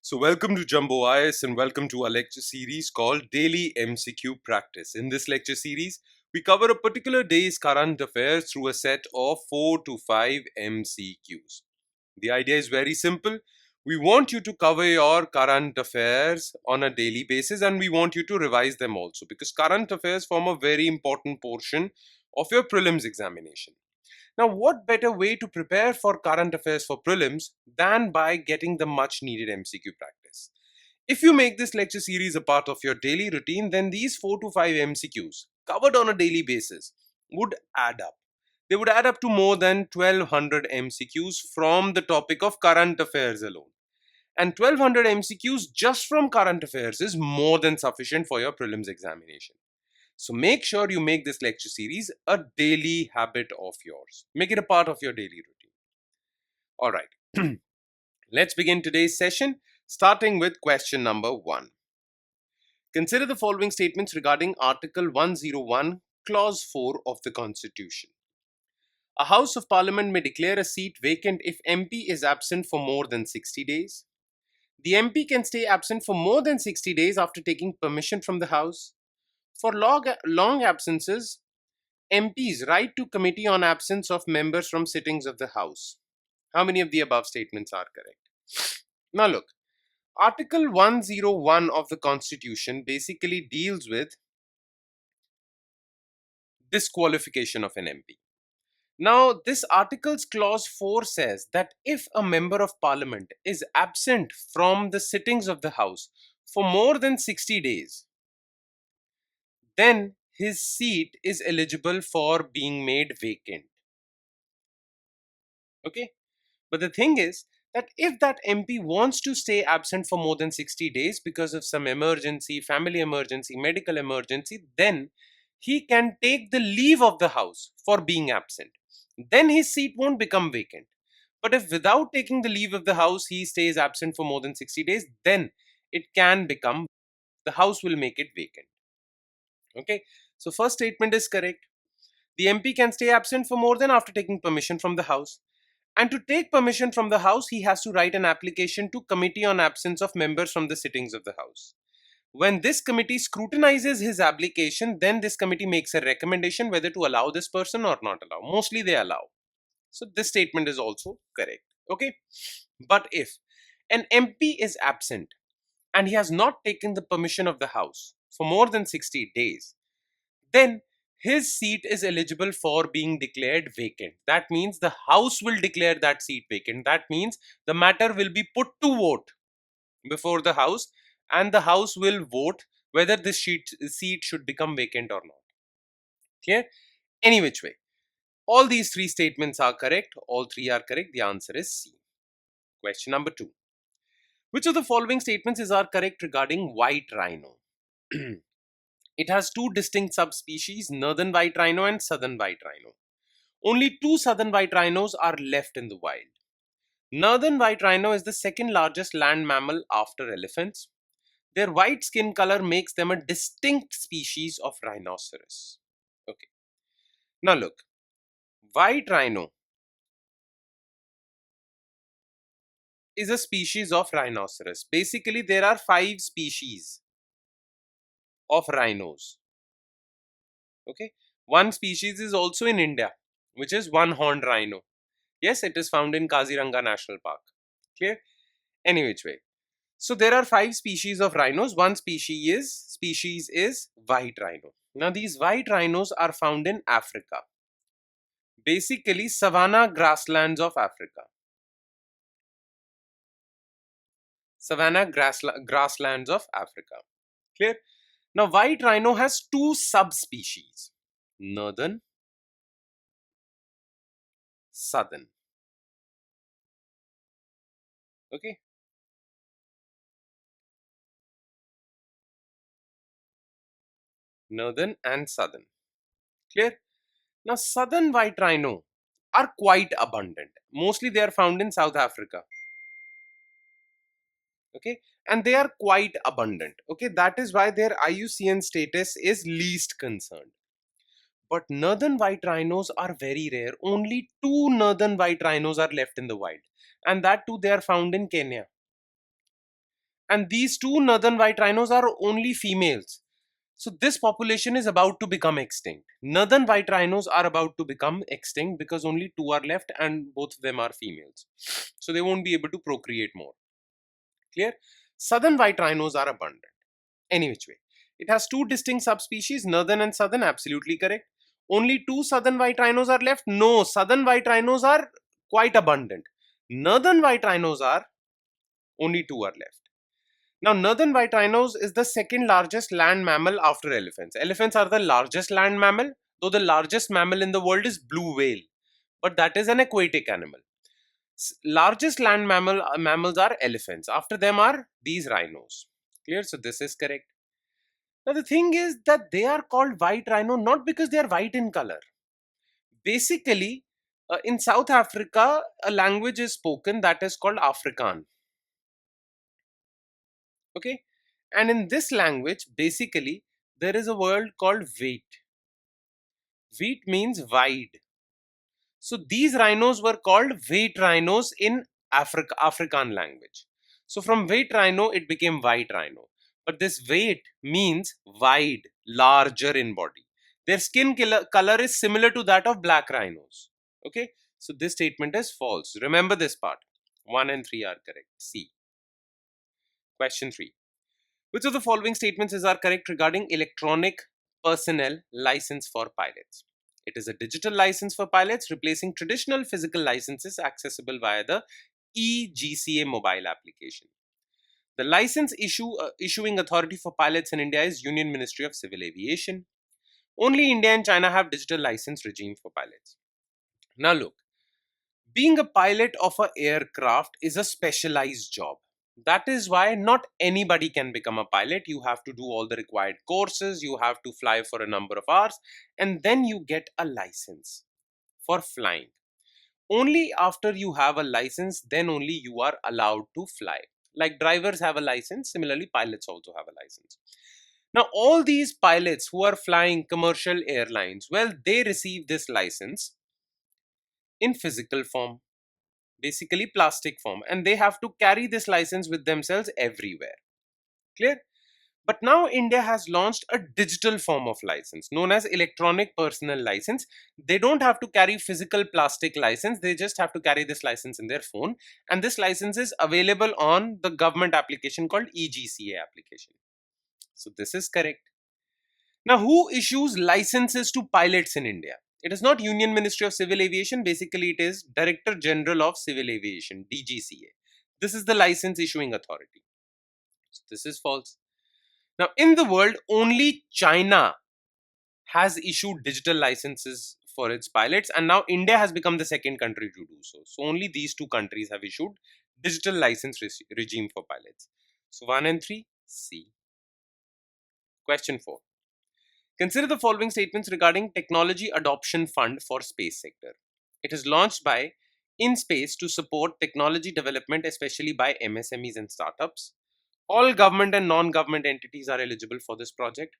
So, welcome to Jumbo IS and welcome to our lecture series called Daily MCQ Practice. In this lecture series, we cover a particular day's current affairs through a set of 4 to 5 MCQs. The idea is very simple. We want you to cover your current affairs on a daily basis and we want you to revise them also because current affairs form a very important portion of your prelims examination. Now, what better way to prepare for current affairs for prelims than by getting the much needed MCQ practice? If you make this lecture series a part of your daily routine, then these 4 to 5 MCQs covered on a daily basis would add up. They would add up to more than 1200 MCQs from the topic of current affairs alone. And 1200 MCQs just from current affairs is more than sufficient for your prelims examination. So make sure you make this lecture series a daily habit of yours. Make it a part of your daily routine. All right. Let's begin today's session, starting with question number 1. Consider the following statements regarding Article 101, Clause 4 of the Constitution. A House of Parliament may declare a seat vacant if MP is absent for more than 60 days. The MP can stay absent for more than 60 days after taking permission from the House. For long absences, MPs write to Committee on Absence of Members from sittings of the House. How many of the above statements are correct? Now look, Article 101 of the Constitution basically deals with disqualification of an MP. Now, this Article's Clause 4 says that if a Member of Parliament is absent from the sittings of the House for more than 60 days, then his seat is eligible for being made vacant. Okay? But the thing is that if that MP wants to stay absent for more than 60 days because of some emergency, family emergency, medical emergency, then he can take the leave of the House for being absent. Then his seat won't become vacant. But if without taking the leave of the House, he stays absent for more than 60 days, then it can become, the House will make it vacant. Okay, so first statement is correct. The MP can stay absent for more than after taking permission from the House. And to take permission from the House, he has to write an application to Committee on Absence of Members from the sittings of the House. When this committee scrutinizes his application, then this committee makes a recommendation whether to allow this person or not allow. Mostly they allow. So this statement is also correct. Okay. But if an MP is absent and he has not taken the permission of the House for more than 60 days, then his seat is eligible for being declared vacant. That means the House will declare that seat vacant. That means the matter will be put to vote before the House and the House will vote whether this seat should become vacant or not. Clear? Any which way. All these three statements are correct. All three are correct. The answer is C. Question number 2. Which of the following statements are correct regarding white rhino? It has two distinct subspecies, northern white rhino and southern white rhino. Only two southern white rhinos are left in the wild. Northern white rhino is the second largest land mammal after elephants. Their white skin color makes them a distinct species of rhinoceros. Okay. Now look, white rhino is a species of rhinoceros. Basically, there are 5 species of rhinos. Okay. One species is also in India, which is one-horned rhino. Yes, it is found in Kaziranga National Park. Clear? Any which way. So there are 5 species of rhinos. One species is white rhino. Now these white rhinos are found in Africa. Basically savanna grasslands of Africa. Savanna grasslands of Africa. Clear? Now white rhino has 2 subspecies. Northern, southern. Okay. Northern and southern. Clear? Now southern white rhino are quite abundant. Mostly they are found in South Africa. Okay, and they are quite abundant. Okay, that is why their IUCN status is least concerned. But northern white rhinos are very rare. Only 2 northern white rhinos are left in the wild, and that too they are found in Kenya. and these two northern white rhinos are only females. So this population is about to become extinct. Northern white rhinos are about to become extinct because only two are left and both of them are females. So they won't be able to procreate more. Clear? Southern white rhinos are abundant. Any which way. It has two distinct subspecies, northern and southern, absolutely correct. Only two southern white rhinos are left. No, southern white rhinos are quite abundant. Northern white rhinos are, only two are left. Now, northern white rhinos is the second largest land mammal after elephants. Elephants are the largest land mammal, though the largest mammal in the world is blue whale, but that is an aquatic animal. Largest land mammals are elephants. After them are these rhinos. Clear? So this is correct. Now the thing is that they are called white rhino not because they are white in color. Basically, in South Africa, a language is spoken that is called Afrikaan. Okay, and in this language, basically, there is a word called wheat. Wheat means wide. So these rhinos were called wheat rhinos in Afrikaan language. So from wheat rhino, it became white rhino. But this wheat means wide, larger in body. Their skin color is similar to that of black rhinos. Okay, so this statement is false. Remember this part. 1 and 3 are correct. C. Question 3. Which of the following statements are correct regarding electronic personnel license for pilots? It is a digital license for pilots replacing traditional physical licenses accessible via the eGCA mobile application. The license issuing authority for pilots in India is Union Ministry of Civil Aviation. Only India and China have digital license regime for pilots. Now look, being a pilot of an aircraft is a specialized job. That is why not anybody can become a pilot. You have to do all the required courses, you have to fly for a number of hours, and then you get a license for flying. Only after you have a license, then only you are allowed to fly. Like drivers have a license, similarly pilots also have a license. Now all these pilots who are flying commercial airlines, well, they receive this license in physical form, basically plastic form, and they have to carry this license with themselves everywhere. Clear? But now India has launched a digital form of license known as electronic personal license. They don't have to carry physical plastic license, they just have to carry this license in their phone, and this license is available on the government application called eGCA application. So this is correct. Now who issues licenses to pilots in India? It is not Union Ministry of Civil Aviation, basically it is Director General of Civil Aviation, DGCA. This is the license issuing authority. So this is false. Now in the world, only China has issued digital licenses for its pilots, and now India has become the second country to do so. So only these two countries have issued digital license regime for pilots. So 1 and 3, C. Question 4. Consider the following statements regarding Technology Adoption Fund for Space Sector. It is launched by InSpace to support technology development, especially by MSMEs and startups. All government and non-government entities are eligible for this project.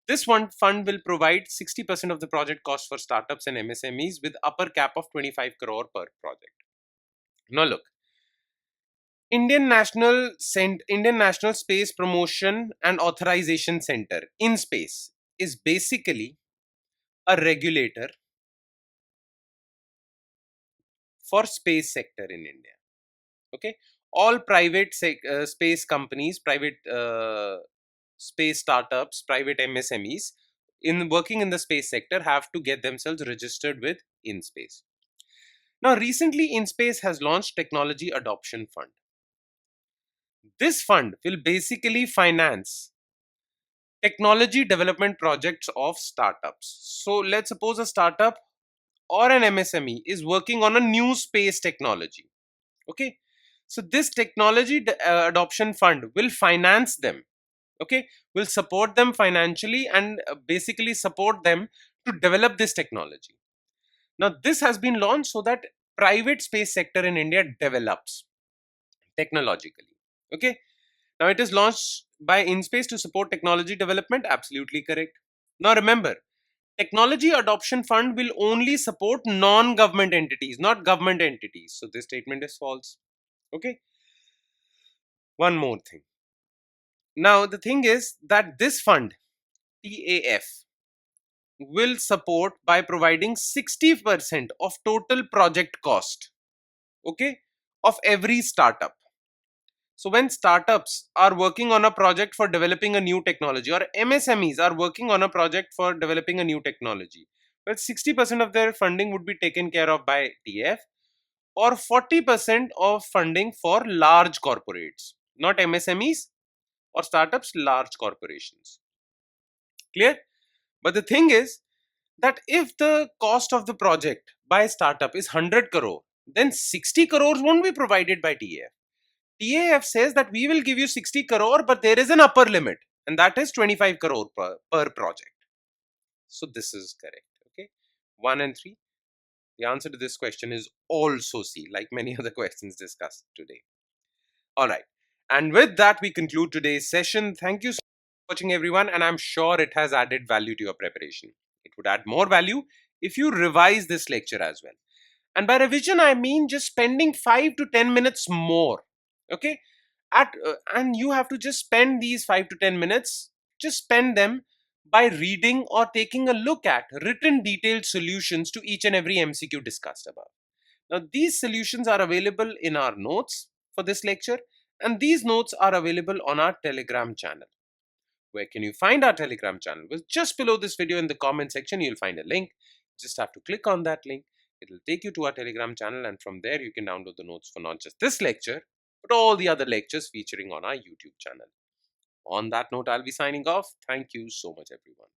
This fund will provide 60% of the project cost for startups and MSMEs with upper cap of 25 crore per project. Now look, Indian National Space Promotion and Authorization Center, InSpace, is basically a regulator for space sector in India. Okay, all private space companies, private space startups, private MSMEs in working in the space sector have to get themselves registered with InSpace. Now recently InSpace has launched Technology Adoption Fund. This fund will basically finance technology development projects of startups. So let's suppose a startup or an MSME is working on a new space technology. Okay, so this technology adoption fund will finance them. Okay, will support them financially and basically support them to develop this technology. Now this has been launched so that private space sector in India develops technologically. Okay, now it is launched by InSpace to support technology development, absolutely correct. Now remember, Technology Adoption Fund will only support non-government entities, not government entities. So this statement is false. Okay. One more thing. Now, the thing is that this fund, TAF, will support by providing 60% of total project cost, okay, of every startup. So when startups are working on a project for developing a new technology, or MSMEs are working on a project for developing a new technology, well, 60% of their funding would be taken care of by TF, or 40% of funding for large corporates, not MSMEs or startups, large corporations. Clear? But the thing is that if the cost of the project by startup is 100 crore, then 60 crores won't be provided by TAF. TAF says that we will give you 60 crore, but there is an upper limit, and that is 25 crore per project. So this is correct. Okay. 1 and 3. The answer to this question is also C, like many other questions discussed today. All right. And with that, we conclude today's session. Thank you so much for watching, everyone, and I'm sure it has added value to your preparation. It would add more value if you revise this lecture as well. And by revision, I mean just spending 5 to 10 minutes more. Okay. And you have to just spend these 5 to 10 minutes, just spend them by reading or taking a look at written detailed solutions to each and every MCQ discussed above. Now, these solutions are available in our notes for this lecture, and these notes are available on our Telegram channel. Where can you find our Telegram channel? Well, just below this video in the comment section, you'll find a link. You just have to click on that link. It will take you to our Telegram channel, and from there you can download the notes for not just this lecture, but all the other lectures featuring on our YouTube channel. On that note, I'll be signing off. Thank you so much, everyone.